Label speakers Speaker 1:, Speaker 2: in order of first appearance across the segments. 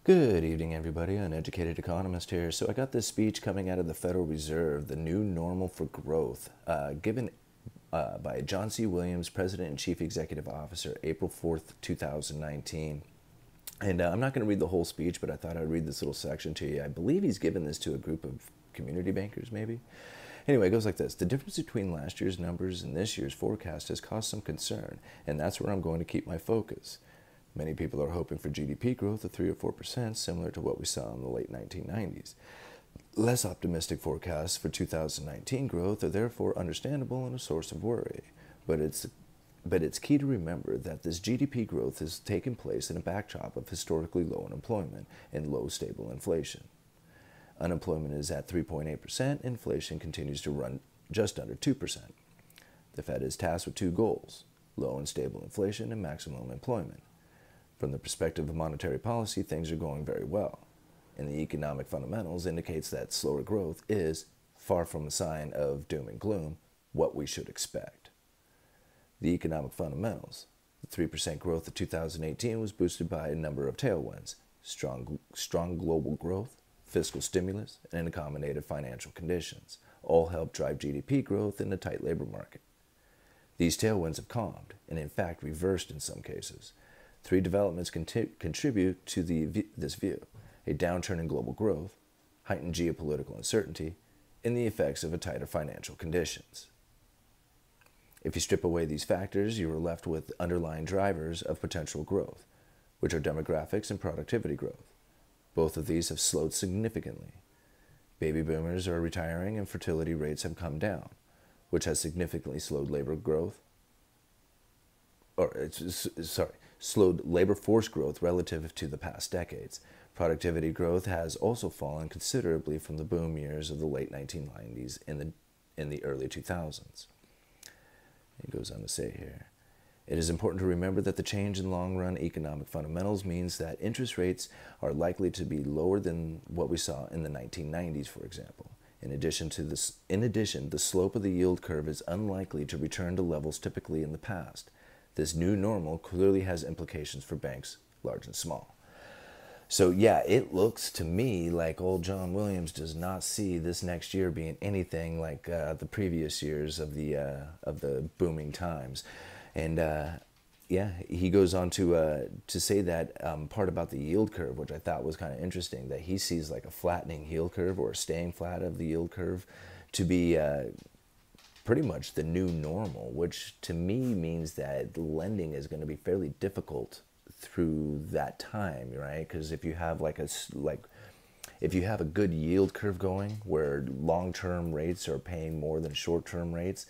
Speaker 1: Good evening, everybody. Uneducated economist here. So I got this speech coming out of the Federal Reserve, the new normal for growth, given by John C. Williams, President and Chief Executive Officer, April 4th, 2019. And I'm not going to read the whole speech, but I thought I'd read this little section to you. I believe he's given this to a group of community bankers, maybe. Anyway, it goes like this. The difference between last year's numbers and this year's forecast has caused some concern, and that's where I'm going to keep my focus. Many people are hoping for GDP growth of 3 or 4%, similar to what we saw in the late 1990s. Less optimistic forecasts for 2019 growth are therefore understandable and a source of worry. But it's key to remember that this GDP growth has taken place in a backdrop of historically low unemployment and low stable inflation. Unemployment is at 3.8%, inflation continues to run just under 2%. The Fed is tasked with two goals: low and stable inflation and maximum employment. From the perspective of monetary policy, things are going very well, and the economic fundamentals indicates that slower growth is, far from a sign of doom and gloom, what we should expect. The economic fundamentals. The 3% growth of 2018 was boosted by a number of tailwinds: strong global growth, fiscal stimulus, and accommodative financial conditions, all helped drive GDP growth in a tight labor market. These tailwinds have calmed, and in fact reversed in some cases. Three developments contribute to this view: a downturn in global growth, heightened geopolitical uncertainty, and the effects of a tighter financial conditions. If you strip away these factors, you are left with underlying drivers of potential growth, which are demographics and productivity growth. Both of these have slowed significantly. Baby boomers are retiring and fertility rates have come down, which has significantly slowed labor growth, slowed labor force growth relative to the past decades. Productivity growth has also fallen considerably from the boom years of the late 1990s and in the early 2000s. It goes on to say here, it is important to remember that the change in long-run economic fundamentals means that interest rates are likely to be lower than what we saw in the 1990s, for example. In addition, the slope of the yield curve is unlikely to return to levels typically in the past. This new normal clearly has implications for banks, large and small. So yeah, it looks to me like old John Williams does not see this next year being anything like the previous years of the booming times. And yeah, he goes on to say that part about the yield curve, which I thought was kind of interesting, that he sees like a flattening yield curve or a staying flat of the yield curve to be pretty much the new normal, which to me means that lending is going to be fairly difficult through that time, right? Because if you have if you have a good yield curve going where long-term rates are paying more than short-term rates,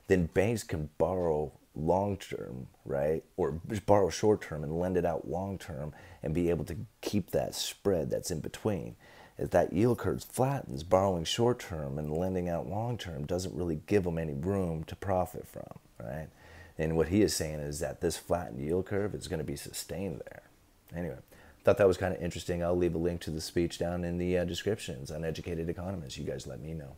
Speaker 1: then banks can borrow long-term, right? Or borrow short-term and lend it out long-term and be able to keep that spread that's in between. If that yield curve flattens, borrowing short-term and lending out long-term doesn't really give them any room to profit from, right? And what he is saying is that this flattened yield curve is going to be sustained there. Anyway, thought that was kind of interesting. I'll leave a link to the speech down in the descriptions. Uneducated Economist. You guys let me know.